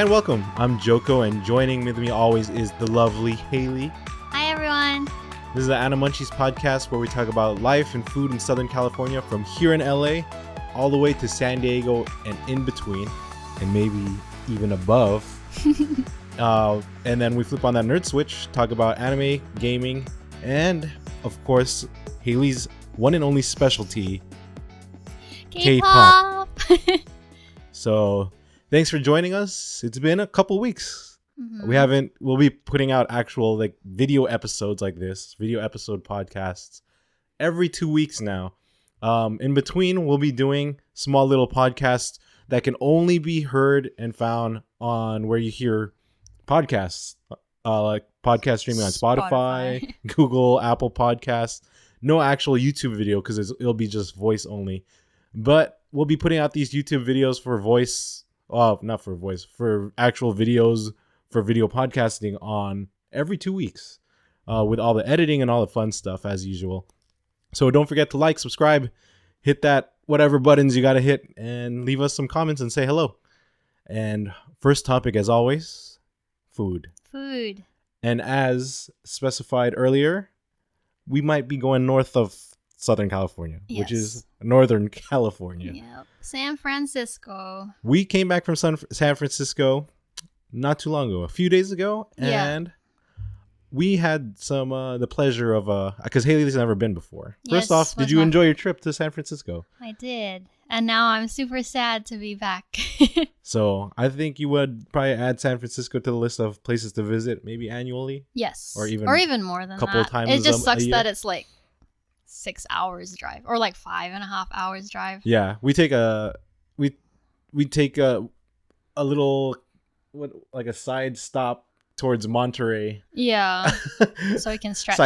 Hi and welcome. I'm Joko, and joining with me always is the lovely Haylee. Hi, everyone. This is the Animunchies podcast where we talk about life and food in Southern California from here in LA all the way to San Diego and in between, and maybe even above. And then we flip on that nerd switch, talk about anime, gaming, and of course, Haylee's one and only specialty, Kpop. So thanks for joining us. It's been a couple weeks. Mm-hmm. We'll be putting out actual video episodes like this, video episode podcasts every 2 weeks now. In between, we'll be doing small little podcasts that can only be heard and found on where you hear podcasts, like podcast streaming on Spotify, Google, Apple Podcasts. No actual YouTube video because it'll be just voice only. But we'll be putting out these YouTube videos for voice. Not for voice, for actual videos for video podcasting on every 2 weeks with all the editing and all the fun stuff as usual. So don't forget to like, subscribe, hit that whatever buttons you got to hit, and leave us some comments and say hello. And first topic, as always, food. Food. And as specified earlier, we might be going north of Southern California, which is Northern California. Yep. San Francisco. We came back from San Francisco not too long ago, a few days ago, and we had some the pleasure of because Haylee's never been before. First off, did you enjoy your trip to San Francisco? I did, and now I'm super sad to be back. So I think you would probably add San Francisco to the list of places to visit, maybe annually. Yes, or even more than a couple of times. It just sucks that it's like 6 hours drive or like 5.5 hours drive. Yeah, we take a little a side stop towards Monterey. Yeah, so he can stretch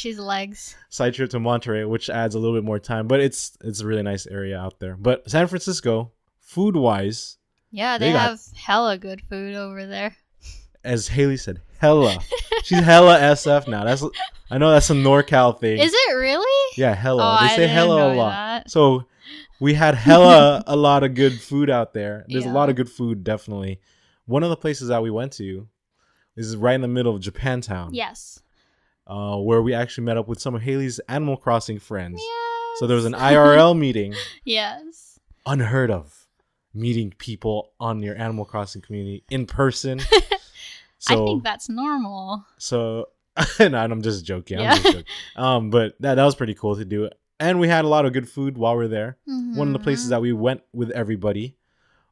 his legs. Side trip to Monterey, which adds a little bit more time, but it's a really nice area out there. But San Francisco, food wise, they have hella good food over there. As Haylee said, hella. She's hella SF now. I know that's a NorCal thing. Is it really? Yeah, hella. Oh, they say hella a lot. That. So we had a lot of good food out there. There's a lot of good food, definitely. One of the places that we went to is right in the middle of Japantown. Yes. Where we actually met up with some of Haylee's Animal Crossing friends. Yes. So there was an IRL meeting. Yes. Unheard of. Meeting people on your Animal Crossing community in person. I think that's normal. So, no, I'm just joking. I'm just joking. But that was pretty cool to do. And we had a lot of good food while we were there. Mm-hmm. One of the places that we went with everybody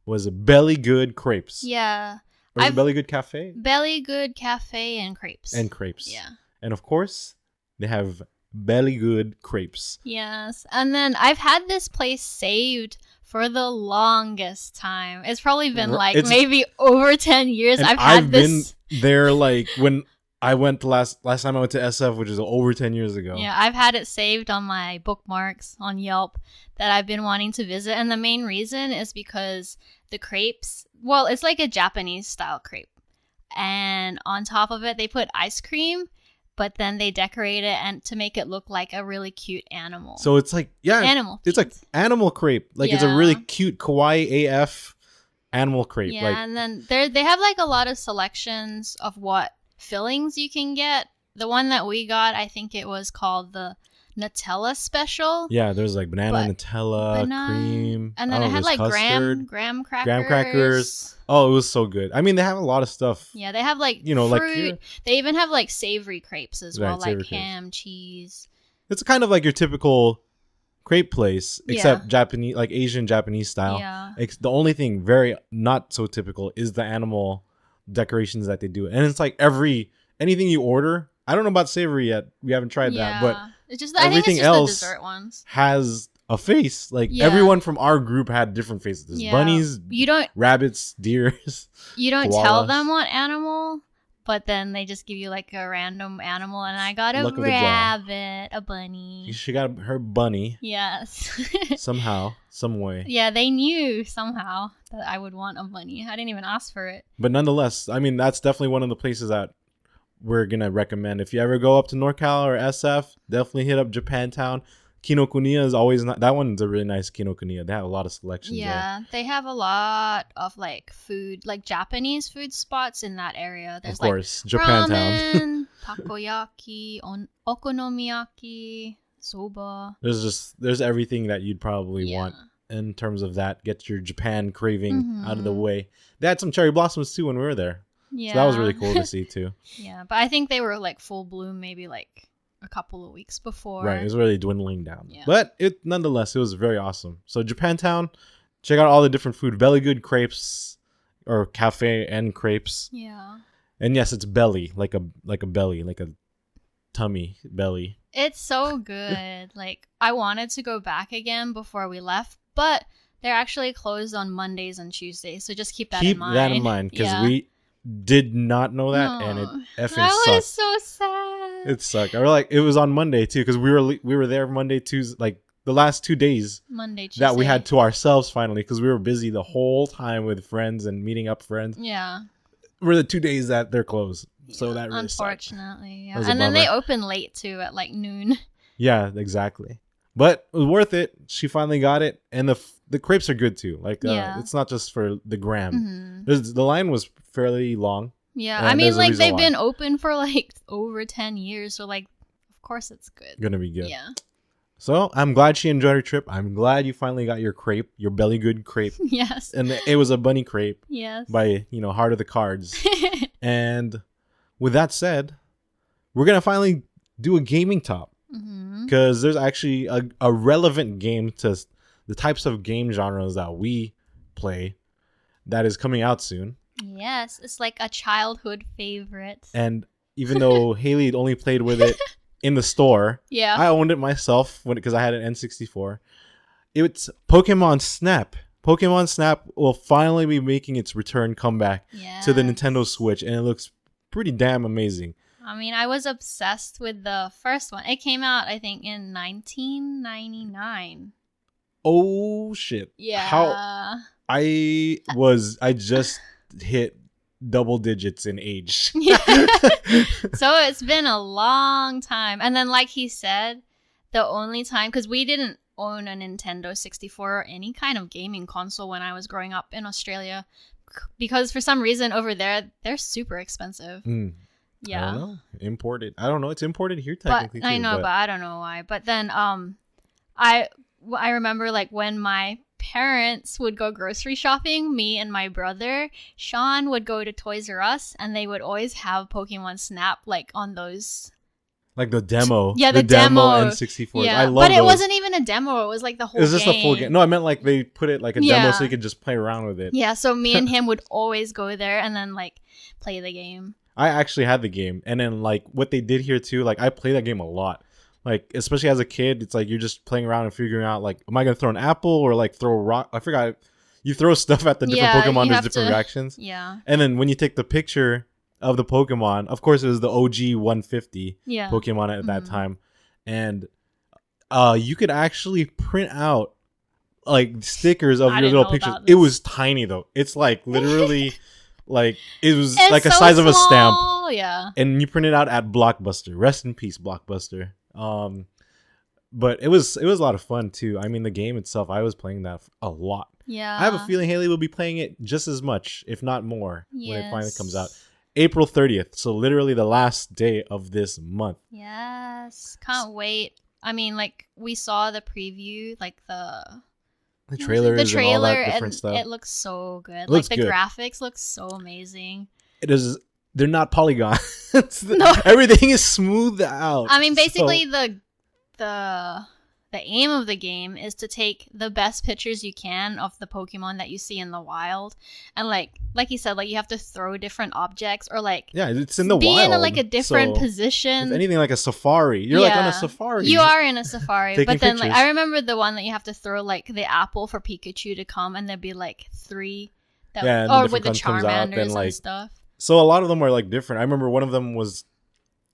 was Belly Good Crepes. Yeah. Or is it Belly Good Cafe? Belly Good Cafe and Crepes. And Crepes. Yeah. And of course, they have Belly Good Crepes. Yes. And then I've had this place saved for the longest time. It's probably been maybe over 10 years. I've been there when I went last time I went to SF, which is over 10 years ago. Yeah, I've had it saved on my bookmarks on Yelp that I've been wanting to visit. And the main reason is because the crepes, well, it's like a Japanese style crepe. And on top of it, they put ice cream, but then they decorate it and to make it look like a really cute animal. So it's like, animal. It's like animal crepe. It's a really cute kawaii AF animal crepe. Yeah, and then they have a lot of selections of what fillings you can get. The one that we got, I think it was called the Nutella special. Yeah, there's banana Nutella, cream. And then it had graham crackers. Graham crackers. Oh, it was so good. I mean, they have a lot of stuff. Yeah, they have fruit. They even have savory crepes as well, like ham, cheese. It's kind of like your typical crepe place, except Japanese, Asian Japanese style. Yeah. The only thing very not so typical is the animal decorations that they do. And it's anything you order, I don't know about savory yet. We haven't tried that, but it's just everything else the dessert ones has a face. Everyone from our group had different faces. There's bunnies, rabbits, deers. You don't tell them what animal, but then they just give you a random animal, and I got a rabbit, a bunny. She got her bunny. Yes. Somehow, some way. Yeah, they knew somehow that I would want a bunny. I didn't even ask for it. But nonetheless, I mean, that's definitely one of the places that we're going to recommend. If you ever go up to NorCal or SF, definitely hit up Japantown. Kinokuniya is always not. That one's a really nice Kinokuniya. They have a lot of selections. Yeah, they have a lot of like food, like Japanese food spots in that area. There's of course, like Japantown. ramen, takoyaki, okonomiyaki, soba. There's everything that you'd probably want in terms of that. Get your Japan craving out of the way. They had some cherry blossoms too when we were there. Yeah, so that was really cool to see too. Yeah, but I think they were like full bloom maybe like a couple of weeks before. Right, it was really dwindling down. Yeah. But nonetheless, it was very awesome. So Japantown, check out all the different food. Belly Good Crepes or Cafe&Crepes. Yeah. And yes, it's belly, like a belly, like a tummy belly. It's so good. Like I wanted to go back again before we left, but they're actually closed on Mondays and Tuesdays. So just keep that in mind. Keep that in mind because we did not know that, and it effing sucked. I was so sad. It sucked. It was on Monday too, because we were there Monday, Tuesday, like the last 2 days. Monday, Tuesday. That we had to ourselves finally, because we were busy the whole time with friends and meeting up friends. Yeah. Were the 2 days that they're closed, so that really unfortunately, sucked. Yeah. And then they open late too at like noon. Yeah, exactly. But it was worth it. She finally got it, and the crepes are good too. Like it's not just for the gram. The line was fairly long. Yeah, I mean, like they've been open for like over 10 years, so like, of course it's good. Gonna be good. Yeah. So I'm glad she enjoyed her trip. I'm glad you finally got your crepe, your Belly Good crepe. Yes. And it was a bunny crepe. Yes. By Heart of the Cards. And with that said, we're gonna finally do a gaming top, because there's actually a relevant game to the types of game genres that we play that is coming out soon. Yes, it's like a childhood favorite. And even though Haylee had only played with it in the store, I owned it myself because I had an N64. It's Pokemon Snap. Pokemon Snap will finally be making its return comeback to the Nintendo Switch, and it looks pretty damn amazing. I mean, I was obsessed with the first one. It came out, I think, in 1999. Oh, shit. Yeah. I just hit double digits in age. So it's been a long time. And then, like he said, the only time, because we didn't own a Nintendo 64 or any kind of gaming console when I was growing up in Australia, because for some reason over there, they're super expensive. Yeah. I don't know. Imported. I don't know. It's imported here technically. But I know, but I don't know why. But then I remember like when my parents would go grocery shopping, me and my brother Sean would go to Toys R Us, and they would always have Pokemon Snap like on those, like the demo. Yeah, the demo N64. Yeah, I love but it those. wasn't even a demo. It was like the whole game. It was just a full game. No, I meant like they put it like a demo so you could just play around with it. Yeah, so me and him would always go there and then like play the game. I actually had the game, and then like what they did here too, like I play that game a lot. Like, especially as a kid, it's like you're just playing around and figuring out, like, am I going to throw an apple or, like, throw a rock? I forgot. You throw stuff at the different Pokemon, there's different reactions. Yeah. And then when you take the picture of the Pokemon, of course, it was the OG 150 Pokemon at that time. And you could actually print out, like, stickers of your little pictures. It was tiny, though. It's, like, literally, like, it was like a size of a stamp. Yeah. And you print it out at Blockbuster. Rest in peace, Blockbuster. But it was a lot of fun too. I mean, the game itself, I was playing that a lot. Yeah. I have a feeling Haylee will be playing it just as much, if not more, when it finally comes out. April 30th, so literally the last day of this month. Yes. Can't wait. I mean, like, we saw the preview, like the trailers and all that different stuff. It looks so good. Like, the graphics look so amazing. It is. They're not polygons. No. Everything is smoothed out. I mean, basically, the aim of the game is to take the best pictures you can of the Pokemon that you see in the wild, and like you said, like you have to throw different objects or like it's in the wild. Be in a different position. If anything, like a safari. You're like on a safari. You are in a safari, but then pictures. like I remember the one that you have to throw like the apple for Pikachu to come, and there'd be like 3 or with the Charmanders and stuff. So a lot of them are like different. I remember one of them was,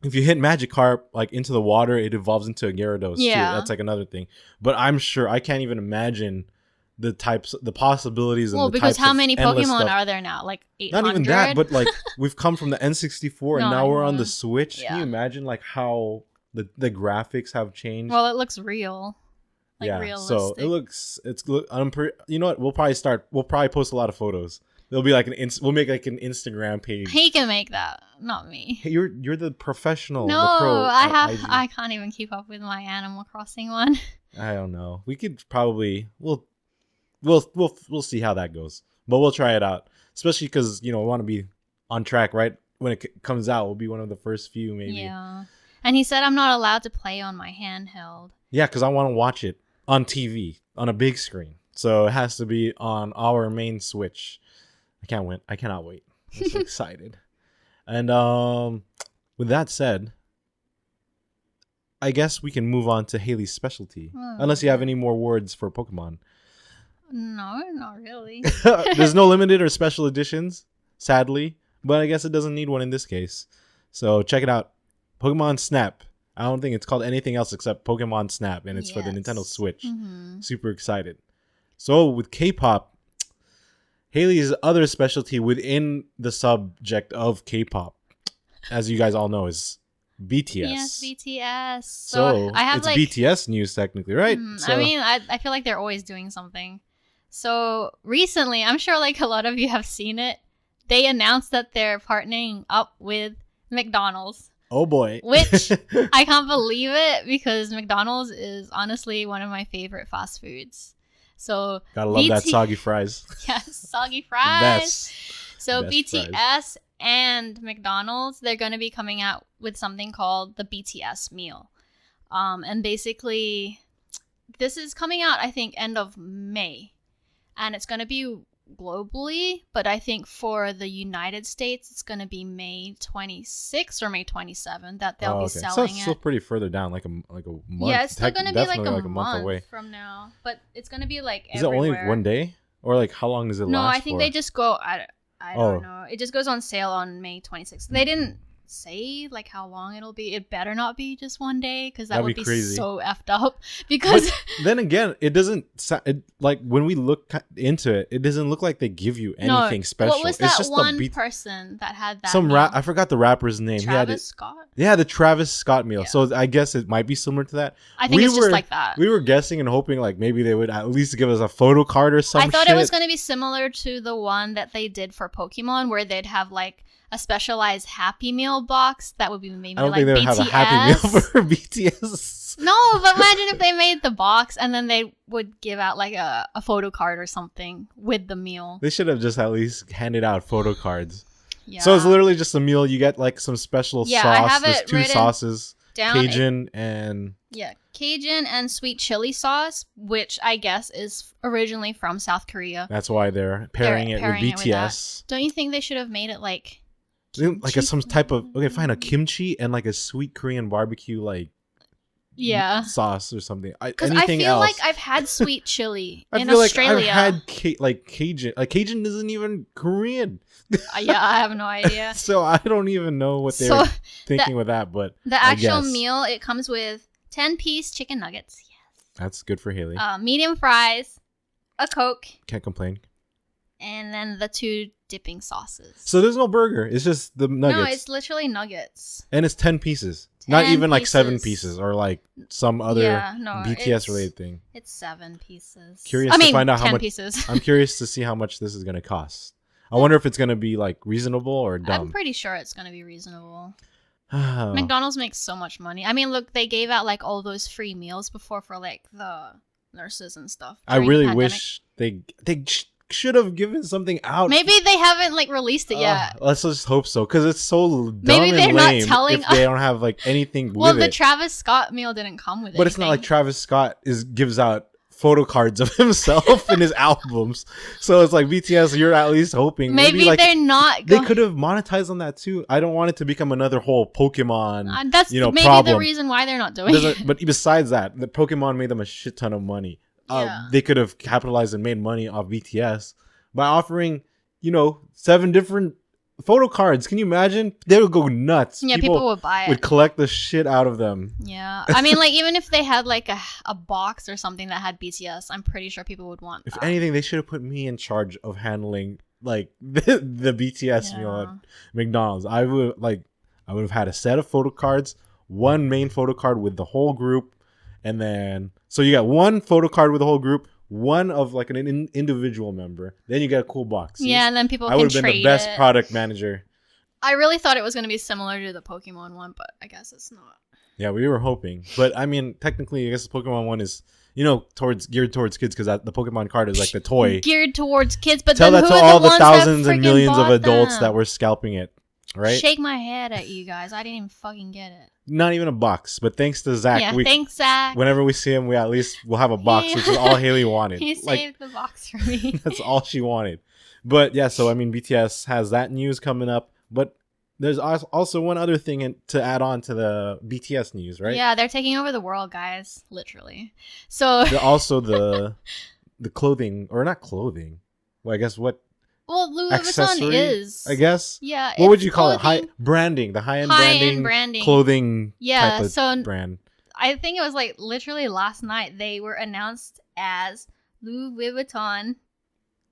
if you hit Magikarp like into the water, it evolves into a Gyarados too. That's like another thing. But I'm sure I can't even imagine the possibilities. Well, because how many Pokemon are there now? Like 800? Not even that, but like we've come from the N64 and now we're on the Switch. Can you imagine like how The graphics have changed. Well, it looks real. Like realistic. So you know what? We'll probably post a lot of photos. There'll be like we'll make like an Instagram page. He can make that, not me. Hey, you're the professional. No, the pro I can't even keep up with my Animal Crossing one. I don't know. We could probably we'll see how that goes, but we'll try it out. Especially because we want to be on track, right? When it comes out, we'll be one of the first few, maybe. Yeah, and he said I'm not allowed to play on my handheld. Yeah, because I want to watch it on TV on a big screen, so it has to be on our main Switch. I cannot wait. I'm so excited. And with that said, I guess we can move on to Haylee's specialty. Unless you have any more words for Pokemon. No, not really. There's no limited or special editions, sadly. But I guess it doesn't need one in this case. So check it out. Pokemon Snap. I don't think it's called anything else except Pokemon Snap. And it's for the Nintendo Switch. Mm-hmm. Super excited. So with K-pop, Haylee's other specialty within the subject of K-pop, as you guys all know, is BTS. Yes, BTS. So I have it's BTS news technically, right? I mean, I feel like they're always doing something. So recently, I'm sure like a lot of you have seen it. They announced that they're partnering up with McDonald's. Oh boy. Which I can't believe it because McDonald's is honestly one of my favorite fast foods. So gotta love that soggy fries. Yes, soggy fries. So Best BTS fries. and McDonald's, they're going to be coming out with something called the BTS meal. And basically, this is coming out, I think, end of May. And it's going to be globally, but I think for the United States, it's going to be May 26th or May 27th that they'll be selling so it. it's still pretty further down, like a month. Yeah, it's still going to be like a month away from now. But it's going to be like Is everywhere. it only one day? Or like how long does it last? No, I think for? they just go... I don't know. It just goes on sale on May 26th. They didn't say like how long it'll be. It better not be just one day because that would be crazy. So effed up. Because but then again, it doesn't like when we look into it, it doesn't look like they give you anything special. What was that one person that had that? I forgot the rapper's name. Travis Scott. Yeah, the Travis Scott meal. Yeah. So I guess it might be similar to that. I think it's just like that. We were guessing and hoping like maybe they would at least give us a photo card or something. I thought it was going to be similar to the one that they did for Pokemon, where they'd have like a specialized Happy Meal box that would be maybe I don't like think they would BTS. have a Happy Meal for BTS. No, but imagine if they made the box and then they would give out like a photo card or something with the meal. They should have just at least handed out photo cards. Yeah. So it's literally just a meal. You get like some special sauce. I have There's it two sauces, down Cajun and... Yeah, Cajun and sweet chili sauce, which I guess is originally from South Korea. That's why they're pairing it with BTS. Don't you think they should have made it like... Like some type of... Okay, fine, a kimchi and like a sweet Korean barbecue like... Yeah. Sauce or something. Because I feel like I've had sweet chili in Like Australia. I've had like Cajun. Like Cajun isn't even Korean. Yeah, I have no idea. So I don't even know what they're thinking with that. But the actual meal, it comes with 10-piece chicken nuggets. Yes. That's good for Haylee. Medium fries, a Coke. Can't complain. And then the 2 dipping sauces. So there's no burger. It's just the nuggets. No, it's literally nuggets. And it's 10 pieces. Not even like 7 pieces or like some other BTS related thing. It's 7 pieces. Curious to find out 10 how much. Pieces. I'm curious to see how much this is going to cost. I wonder if it's going to be like reasonable or dumb. I'm pretty sure it's going to be reasonable. McDonald's makes so much money. I mean, look, they gave out like all those free meals before for like the nurses and stuff. I really wish they should have given something out. Maybe they haven't like released it yet. Let's just hope so, because it's so dumb Maybe they're and lame not telling if they don't have like anything with it. Well, the Travis Scott meal didn't come with it. But it's not like Travis Scott gives out photo cards of himself in his albums. So it's like BTS, you're at least hoping. Maybe like, they're not. They could have monetized on that too. I don't want it to become another whole Pokemon. That's maybe problem. the reason why they're not doing it. But besides that, the Pokemon made them a shit ton of money. They could have capitalized and made money off BTS by offering, 7 different photo cards. Can you imagine? They would go nuts. Yeah, people would buy it. Would collect the shit out of them. Yeah. I mean, like, even if they had like a box or something that had BTS, I'm pretty sure people would want that. If anything, they should have put me in charge of handling like the BTS meal at McDonald's. I would have had a set of photo cards, one main photo card with the whole group, and then so you got one photo card with the whole group, one of like an individual member, then you get a cool box. Yeah, and then people I can would have been the best it. product manager. I really thought it was going to be similar to the Pokemon one, but I guess it's not. Yeah, we were hoping, but I mean, technically, I guess the Pokemon one is, you know, geared towards kids, because the Pokemon card is like the toy geared towards kids. But tell then that who to are all the the ones thousands that and millions of bought adults them? that were scalping it, right? Shake my head at you guys. I didn't even fucking get it. Not even a box, but thanks to Zach. Yeah, thanks, Zach. Whenever we see him, we'll have a box, which is all Haley wanted. He saved the box for me. That's all she wanted. But yeah, so I mean, BTS has that news coming up, but there's also one other thing to add on to the BTS news, right? Yeah, they're taking over the world, guys. Literally. So also the clothing, or not clothing. Well, I guess what. Well, Louis Vuitton is. I guess. Yeah. What would you call it? High branding, the high-end branding, clothing. Yeah. Type of brand. I think it was like literally last night they were announced as Louis Vuitton.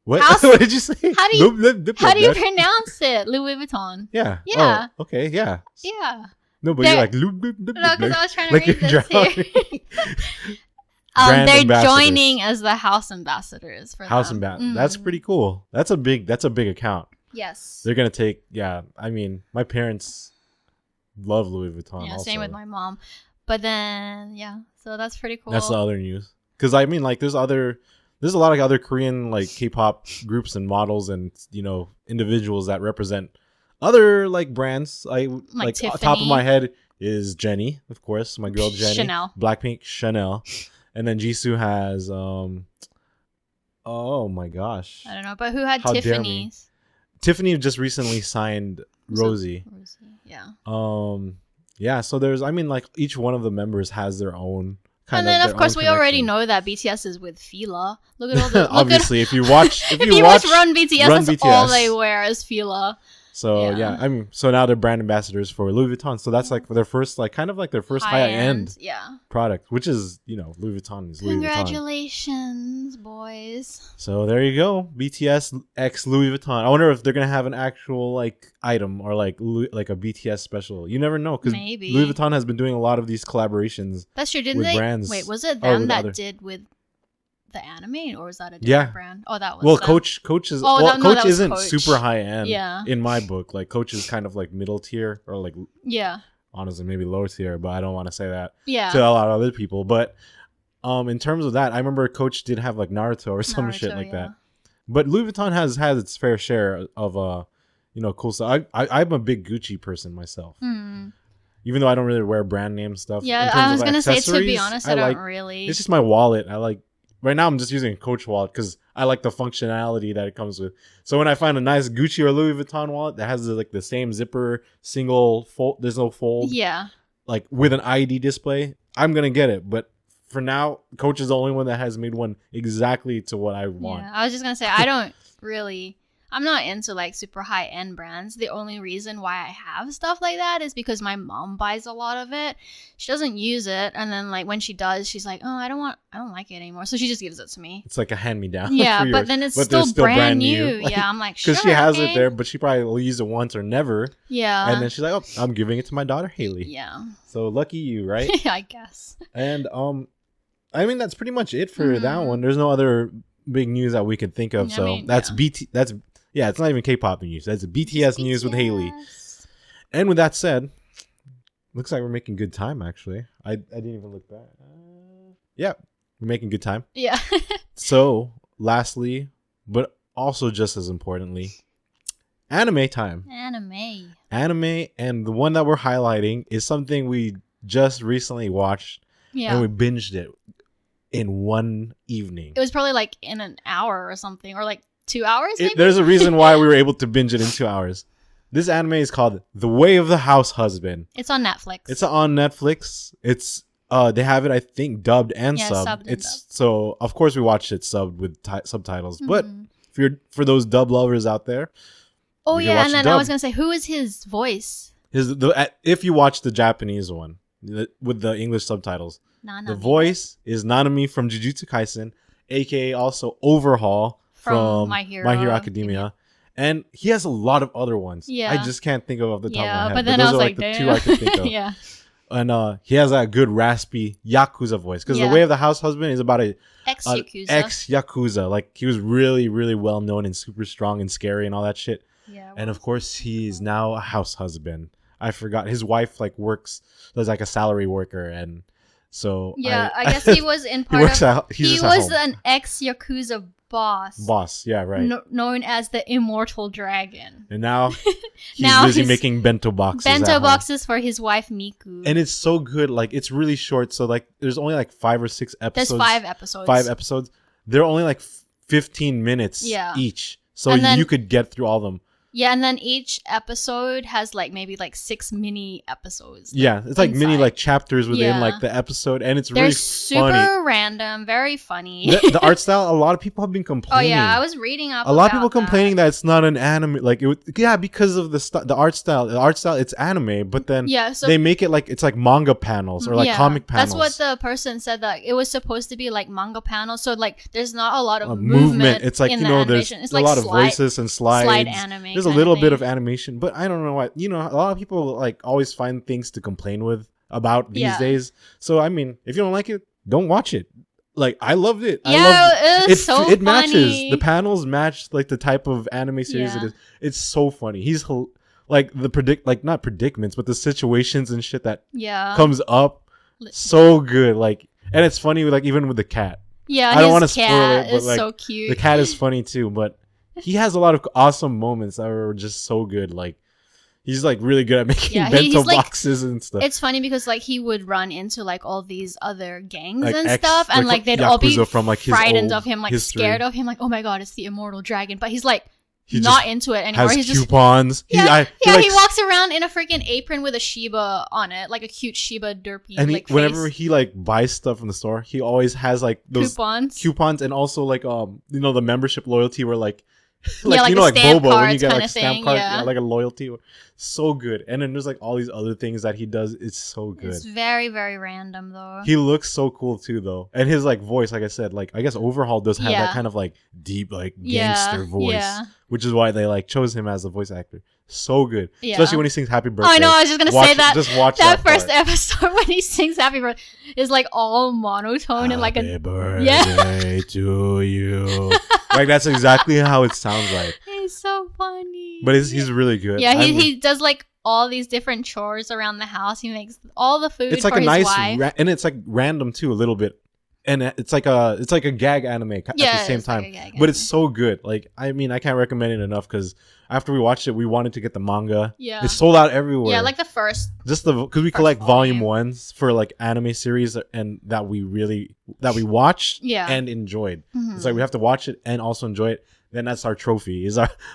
What? What did you say? How do you pronounce it? Louis Vuitton. Yeah. Yeah. Oh, okay. Yeah. Yeah. No, but you're like no, because I was trying to like read this here. They're joining as the house ambassadors for house ambassadors. That's pretty cool. That's a big account. Yes. They're gonna take. Yeah. I mean, my parents love Louis Vuitton. Yeah. Also. Same with my mom. But then so that's pretty cool. That's the other news. Because I mean, like, there's a lot of other Korean like K-pop groups and models and, you know, individuals that represent other like brands. Like top of my head is Jennie, of course, my girl Jennie. Chanel. Blackpink, Chanel. And then Jisoo has oh my gosh. I don't know, but who had Tiffany's? Tiffany just recently signed Rosie. Yeah. Yeah, so there's, I mean, like, each one of the members has their own and then of course we already know that BTS is with Fila. Look at all the obviously if you watch Run BTS, that's all they wear is Fila. So yeah, I mean, so now they're brand ambassadors for Louis Vuitton. So that's like their first, like, kind of like their first high-end product, which is, you know, Louis Vuitton is Louis Vuitton. Congratulations, boys. So there you go, BTS x Louis Vuitton. I wonder if they're gonna have an actual like item or like a BTS special. You never know, because Louis Vuitton has been doing a lot of these collaborations. That's true, didn't they? Brands. Wait, was it them that did with the anime, or was that a different brand? Oh, that was Coach is Coach isn't super high end in my book. Like, Coach is kind of like middle tier, or like honestly maybe lower tier, but I don't want to say that to a lot of other people. But in terms of that, I remember Coach did have like Naruto or some shit like that. But Louis Vuitton has its fair share of you know, cool stuff. I'm a big Gucci person myself. Even though I don't really wear brand name stuff. Yeah, I was gonna say, to be honest, I don't really. It's just my wallet. I like. Right now, I'm just using a Coach wallet because I like the functionality that it comes with. So when I find a nice Gucci or Louis Vuitton wallet that has like the same zipper, single fold, there's no fold. Yeah. Like with an ID display, I'm gonna get it. But for now, Coach is the only one that has made one exactly to what I want. Yeah, I was just gonna say, I don't really. I'm not into like super high end brands. The only reason why I have stuff like that is because my mom buys a lot of it. She doesn't use it, and then like when she does, she's like, "Oh, I don't like it anymore." So she just gives it to me. It's like a hand me down. Yeah, but then it's still brand new. Like, yeah, I'm like, because she has it there, but she probably will use it once or never. Yeah, and then she's like, "Oh, I'm giving it to my daughter Haylee." Yeah. So lucky you, right? Yeah, I guess. And I mean, that's pretty much it for that one. There's no other big news that we could think of. Yeah, so that's Yeah, it's not even K-pop news. That's BTS news with Haylee. And with that said, looks like we're making good time, actually. I didn't even look back. Yeah, we're making good time. Yeah. So, lastly, but also just as importantly, anime time. Anime, and the one that we're highlighting is something we just recently watched. Yeah. And we binged it in one evening. It was probably like in an hour or something, or like 2 hours, maybe? There's a reason why we were able to binge it in 2 hours. This anime is called The Way of the Househusband. It's on Netflix. It's on Netflix. It's they have it, I think, dubbed and subbed. So of course we watched it subbed with subtitles. But for those dub lovers out there, oh yeah, and then I was gonna say, who is his voice? If you watch the Japanese one with the English subtitles, the voice is Nanami from Jujutsu Kaisen, aka also Overhaul from My Hero Academia. And he has a lot of other ones. Yeah. I just can't think of off the top of my head. But then I was like, the two I could think of. Yeah. And he has that good raspy Yakuza voice. Because The Way of the House Husband is about a ex-Yakuza. Like, he was really, really well known and super strong and scary and all that shit. Yeah. And of course, he's now a house husband. I forgot. His wife, like, works as, like, a salary worker. And so... Yeah, I guess he was in part he was an ex-Yakuza boss, yeah, right. Known as the Immortal Dragon. And now he's busy making bento boxes for his wife Miku. And it's so good. Like, it's really short. So, like, there's only like 5 or 6 episodes. There's 5 episodes. 5 episodes. They're only like 15 minutes each. So you could get through all of them. Yeah, and then each episode has like maybe like 6 mini episodes. Yeah, it's like mini like chapters within like the episode, and it's really super funny. Random, very funny. The art style, a lot of people have been complaining. Oh yeah, I was reading up. A lot of people complaining that it's not an anime. Like because of the art style. The art style, it's anime, but then so they make it like it's like manga panels or like comic panels. That's what the person said, that it was supposed to be like manga panels. So like there's not a lot of movement. It's like there's a lot of voices and slides. Slide anime. There's a little bit of animation, but I don't know what, a lot of people like always find things to complain about these days. So I mean, if you don't like it, don't watch it. Like, I loved it. It matches. The panels match like the type of anime series it is. It's so funny. He's like not predicaments, but the situations and shit that comes up. So good. Like, and it's funny like even with the cat. Yeah, I don't want to spoil it, but like so cute. The cat is funny too, but he has a lot of awesome moments that were just so good. Like, he's like really good at making bento boxes and stuff. It's funny because like he would run into like all these other gangs like and stuff, and like they'd all be from, like, frightened of him, like history. Scared of him, like, oh my god, it's the Immortal Dragon. But he's like not into it anymore. He's coupons. He walks around in a freaking apron with a Shiba on it, like a cute Shiba derpy. And like whenever he like buys stuff from the store, he always has like those coupons, and also like the membership loyalty where like like Boba when you get like a stamp card, like a loyalty. So good. And then there's like all these other things that he does. It's so good. It's very, very random though. He looks so cool too though. And his like voice, like I said, like I guess Overhaul does have that kind of like deep like gangster voice, which is why they like chose him as a voice actor. So good. Especially when he sings Happy Birthday. I know, I was just gonna say that. Just watch that first episode when he sings Happy Birthday is like all monotone and like Happy birthday to you. Like, that's exactly how it sounds like. It's so funny. But he's really good. Yeah, he does like all these different chores around the house. He makes all the food. It's like for a his nice wife. and it's like random too a little bit. And it's like a gag anime at the same time. But it's so good. Like, I mean, I can't recommend it enough because after we watched it, we wanted to get the manga. Yeah. It's sold out everywhere. Yeah, like the first. Because we collect volume 1s for like anime series and that we watched and enjoyed. Mm-hmm. It's like we have to watch it and also enjoy it. Then that's our trophy.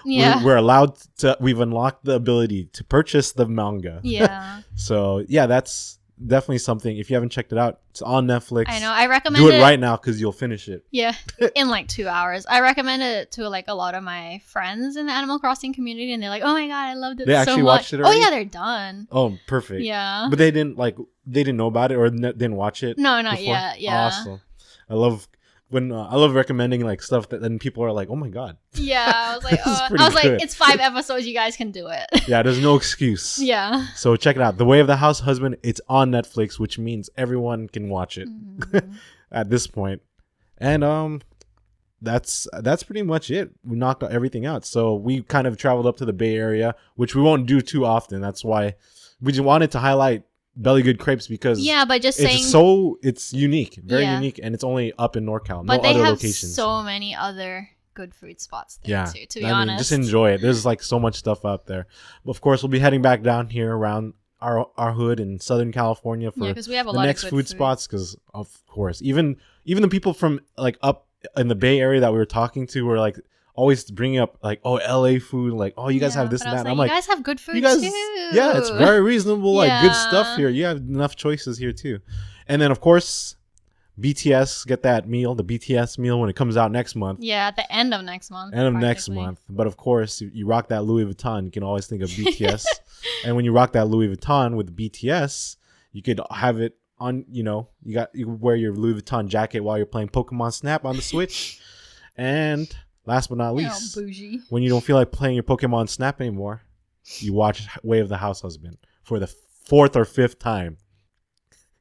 We're allowed to. We've unlocked the ability to purchase the manga. Yeah. So yeah, that's definitely something. If you haven't checked it out, it's on Netflix. I know. I recommend do it right now because you'll finish it. Yeah, in like 2 hours. I recommend it to like a lot of my friends in the Animal Crossing community, and they're like, "Oh my god, I loved it so much." They actually watched it already? Oh yeah, they're done. Oh, perfect. Yeah, but they didn't know about it or didn't watch it. No, not yet. Yeah. Awesome. I love recommending like stuff that then people are like, oh my god. Yeah, I was like, it's 5 episodes, you guys can do it. Yeah, there's no excuse. Yeah. So check it out. The Way of the House Husband. It's on Netflix, which means everyone can watch it at this point. And that's pretty much it. We knocked everything out. So we kind of traveled up to the Bay Area, which we won't do too often. That's why we just wanted to highlight Belly Good Crepes because it's unique, very unique, and it's only up in NorCal. But no they other have locations. So many other good food spots there too. To be honest, just enjoy it. There's like so much stuff out there. Of course, we'll be heading back down here around our hood in Southern California for we have a the lot next of food spots. Because of course, even the people from like up in the Bay Area that we were talking to were like always bringing up like, oh, LA food, like, oh, you guys have this and that. I'm like, you guys have good food too. Yeah, it's very reasonable, like good stuff here. You have enough choices here too. And then of course, BTS, get that meal, the BTS meal when it comes out next month. Yeah, at the end of next month. Next month. But of course, you rock that Louis Vuitton, you can always think of BTS. And when you rock that Louis Vuitton with BTS, you could have it on, you wear your Louis Vuitton jacket while you're playing Pokemon Snap on the Switch. And last but not least, when you don't feel like playing your Pokemon Snap anymore, you watch Way of the House Husband for the 4th or 5th time.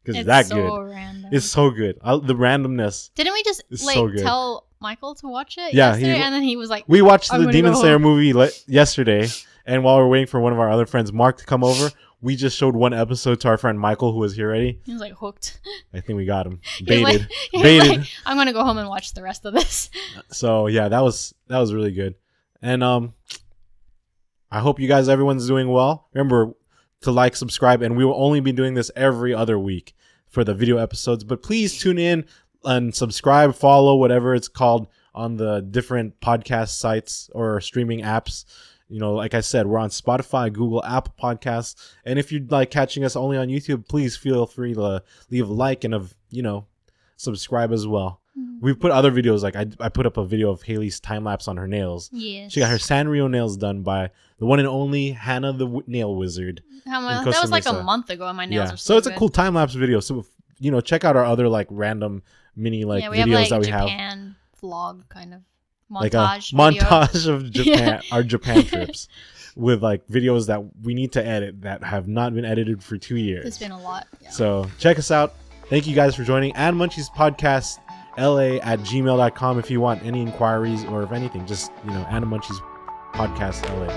because it's that so good. Random. It's so good. The randomness. Didn't we just like so tell Michael to watch it? Yeah, yesterday? And then he was like, we watched the Demon Slayer movie yesterday, and while we're waiting for one of our other friends, Mark, to come over, we just showed one episode to our friend Michael, who was here already. He was like hooked. I think we got him baited. Baited. Like, I'm gonna go home and watch the rest of this. So yeah, that was really good, and I hope you guys, everyone's doing well. Remember to like, subscribe, and we will only be doing this every other week for the video episodes. But please tune in and subscribe, follow, whatever it's called, on the different podcast sites or streaming apps. You know, like I said, we're on Spotify, Google, Apple Podcasts. And if you'd like catching us only on YouTube, please feel free to leave a like and, subscribe as well. Mm-hmm. We've put other videos, like I put up a video of Haylee's time-lapse on her nails. Yes. She got her Sanrio nails done by the one and only Hannah the Nail Wizard. That was like a month ago, and my nails are so it's good. A cool time-lapse video. So, check out our other, random mini, videos that we have. Japan vlog kind of. Montage of Japan, our Japan trips, with videos that we need to edit that have not been edited for 2 years. It's been a lot. Yeah. So check us out. Thank you guys for joining. Animunchies Podcast LA@gmail.com if you want any inquiries or if anything, just Animunchies Podcast LA.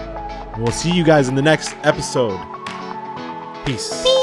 And we'll see you guys in the next episode. Peace.